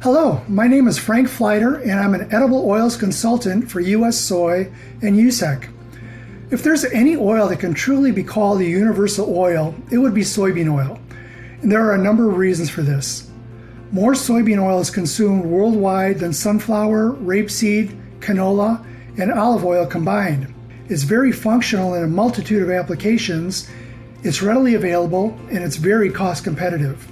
Hello, my name is Frank Flider, and I'm an edible oils consultant for U.S. Soy and USEC. If there's any oil that can truly be called a universal oil, it would be soybean oil. And there are a number of reasons for this. More soybean oil is consumed worldwide than sunflower, rapeseed, canola, and olive oil combined. It's very functional in a multitude of applications, it's readily available, and it's very cost competitive.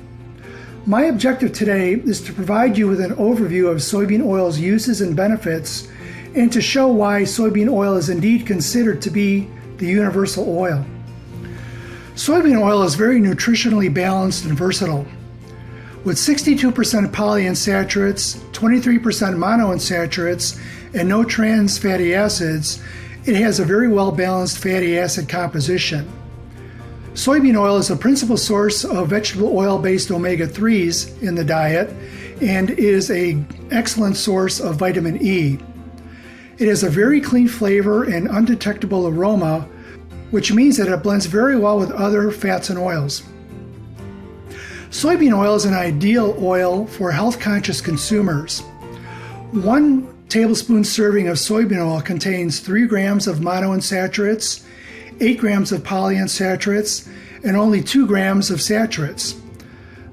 My objective today is to provide you with an overview of soybean oil's uses and benefits, and to show why soybean oil is indeed considered to be the universal oil. Soybean oil is very nutritionally balanced and versatile. With 62% polyunsaturates, 23% monounsaturates, and no trans fatty acids, it has a very well-balanced fatty acid composition. Soybean oil is the principal source of vegetable oil-based omega-3s in the diet and is an excellent source of vitamin E. It has a very clean flavor and undetectable aroma, which means that it blends very well with other fats and oils. Soybean oil is an ideal oil for health-conscious consumers. 1 tablespoon serving of soybean oil contains 3 grams of monounsaturates, 8 grams of polyunsaturates, and only 2 grams of saturates.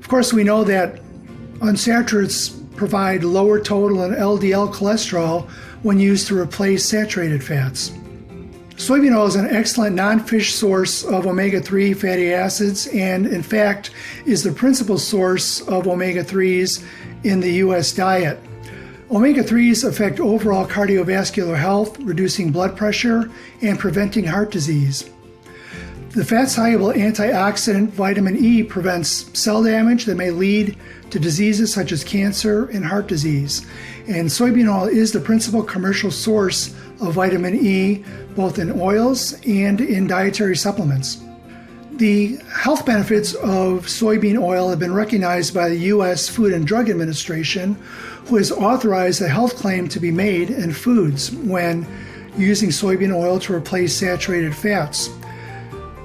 Of course, we know that unsaturates provide lower total and LDL cholesterol when used to replace saturated fats. Soybean oil is an excellent non-fish source of omega-3 fatty acids and, in fact, is the principal source of omega-3s in the U.S. diet. Omega-3s affect overall cardiovascular health, reducing blood pressure and preventing heart disease. The fat-soluble antioxidant vitamin E prevents cell damage that may lead to diseases such as cancer and heart disease. And soybean oil is the principal commercial source of vitamin E, both in oils and in dietary supplements. The health benefits of soybean oil have been recognized by the U.S. Food and Drug Administration, who has authorized a health claim to be made in foods when using soybean oil to replace saturated fats.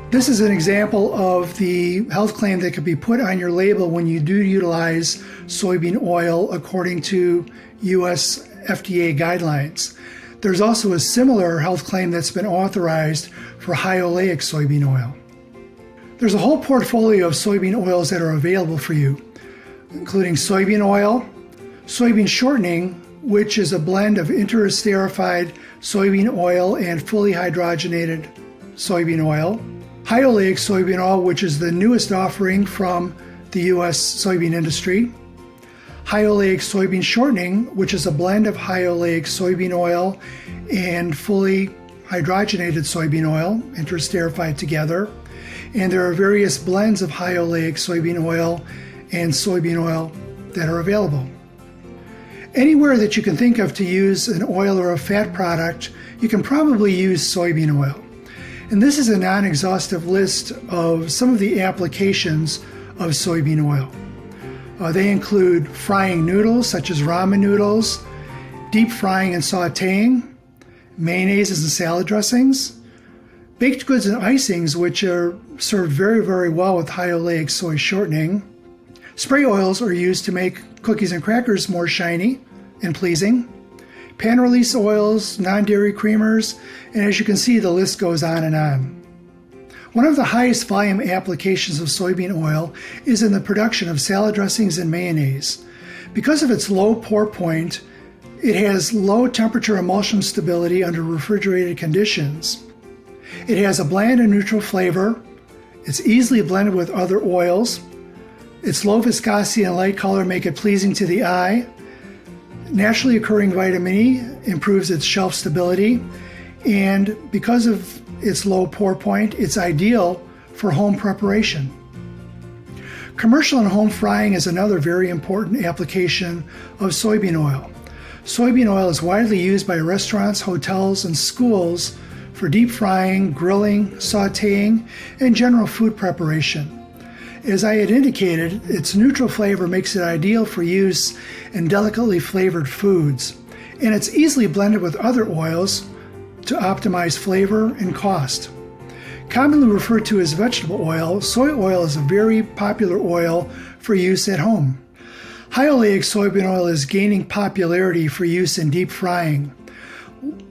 This is an example of the health claim that could be put on your label when you do utilize soybean oil according to U.S. FDA guidelines. There's also a similar health claim that's been authorized for high oleic soybean oil. There's a whole portfolio of soybean oils that are available for you, including soybean oil, soybean shortening, which is a blend of interesterified soybean oil and fully hydrogenated soybean oil, high oleic soybean oil, which is the newest offering from the U.S. soybean industry, high oleic soybean shortening, which is a blend of high oleic soybean oil and fully hydrogenated soybean oil, interesterified together. And there are various blends of high oleic soybean oil and soybean oil that are available. Anywhere that you can think of to use an oil or a fat product, you can probably use soybean oil. And this is a non-exhaustive list of some of the applications of soybean oil. They include frying noodles such as ramen noodles, deep frying and sautéing, mayonnaises and salad dressings, baked goods and icings, which are served very, very well with high oleic soy shortening. Spray oils are used to make cookies and crackers more shiny and pleasing. Pan release oils, non-dairy creamers, and as you can see, the list goes on and on. One of the highest volume applications of soybean oil is in the production of salad dressings and mayonnaise. Because of its low pour point, it has low temperature emulsion stability under refrigerated conditions. It has a bland and neutral flavor. It's easily blended with other oils. Its low viscosity and light color make it pleasing to the eye. Naturally occurring vitamin E improves its shelf stability. And because of its low pour point, it's ideal for home preparation. Commercial and home frying is another very important application of soybean oil. Soybean oil is widely used by restaurants, hotels, and schools for deep frying, grilling, sautéing, and general food preparation. As I had indicated, its neutral flavor makes it ideal for use in delicately flavored foods, and it's easily blended with other oils to optimize flavor and cost. Commonly referred to as vegetable oil, soy oil is a very popular oil for use at home. High oleic soybean oil is gaining popularity for use in deep frying.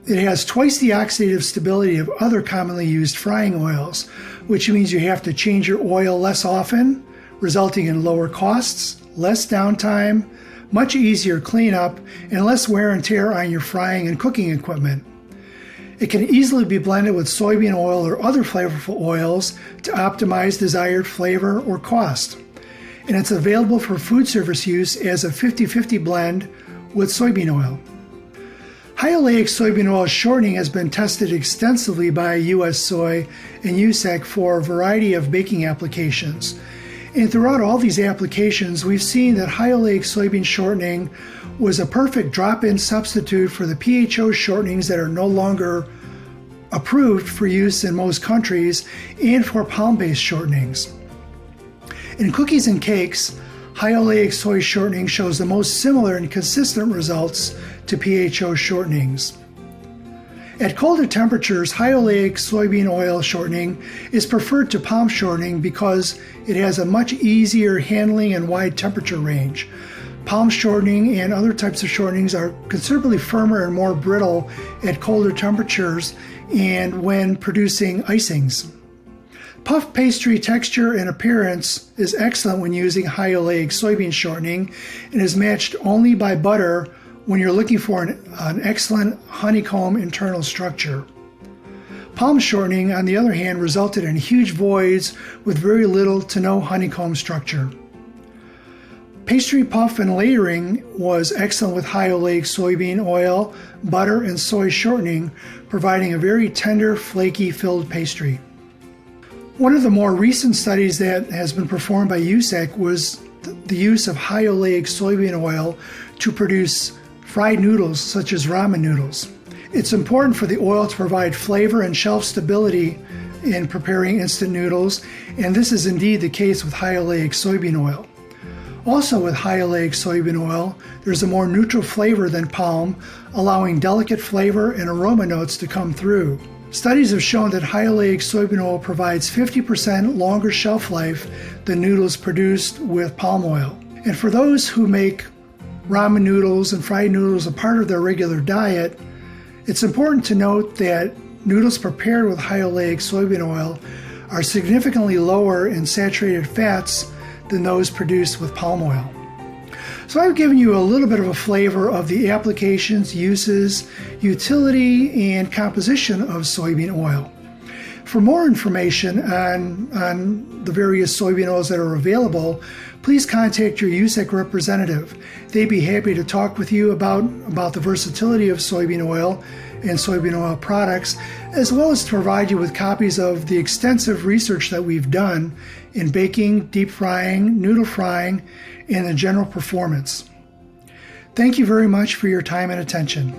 It has twice the oxidative stability of other commonly used frying oils, which means you have to change your oil less often, resulting in lower costs, less downtime, much easier cleanup, and less wear and tear on your frying and cooking equipment. It can easily be blended with soybean oil or other flavorful oils to optimize desired flavor or cost. And it's available for food service use as a 50-50 blend with soybean oil. High oleic soybean oil shortening has been tested extensively by US Soy and USEC for a variety of baking applications. And throughout all these applications, we've seen that high oleic soybean shortening was a perfect drop-in substitute for the PHO shortenings that are no longer approved for use in most countries and for palm-based shortenings. In cookies and cakes, high oleic soy shortening shows the most similar and consistent results to PHO shortenings. At colder temperatures, high oleic soybean oil shortening is preferred to palm shortening because it has a much easier handling and wide temperature range. Palm shortening and other types of shortenings are considerably firmer and more brittle at colder temperatures and when producing icings. Puff pastry texture and appearance is excellent when using high oleic soybean shortening and is matched only by butter when you're looking for an excellent honeycomb internal structure. Palm shortening, on the other hand, resulted in huge voids with very little to no honeycomb structure. Pastry puff and layering was excellent with high oleic soybean oil, butter, and soy shortening, providing a very tender, flaky, filled pastry. One of the more recent studies that has been performed by USEC was the use of high oleic soybean oil to produce fried noodles such as ramen noodles. It's important for the oil to provide flavor and shelf stability in preparing instant noodles, and this is indeed the case with high oleic soybean oil. Also with high oleic soybean oil, there's a more neutral flavor than palm, allowing delicate flavor and aroma notes to come through. Studies have shown that high oleic soybean oil provides 50% longer shelf life than noodles produced with palm oil. And for those who make ramen noodles and fried noodles a part of their regular diet, it's important to note that noodles prepared with high oleic soybean oil are significantly lower in saturated fats than those produced with palm oil. So I've given you a little bit of a flavor of the applications, uses, utility, and composition of soybean oil. For more information on the various soybean oils that are available, please contact your USEC representative. They'd be happy to talk with you about the versatility of soybean oil and soybean oil products, as well as to provide you with copies of the extensive research that we've done in baking, deep frying, noodle frying, and the general performance. Thank you very much for your time and attention.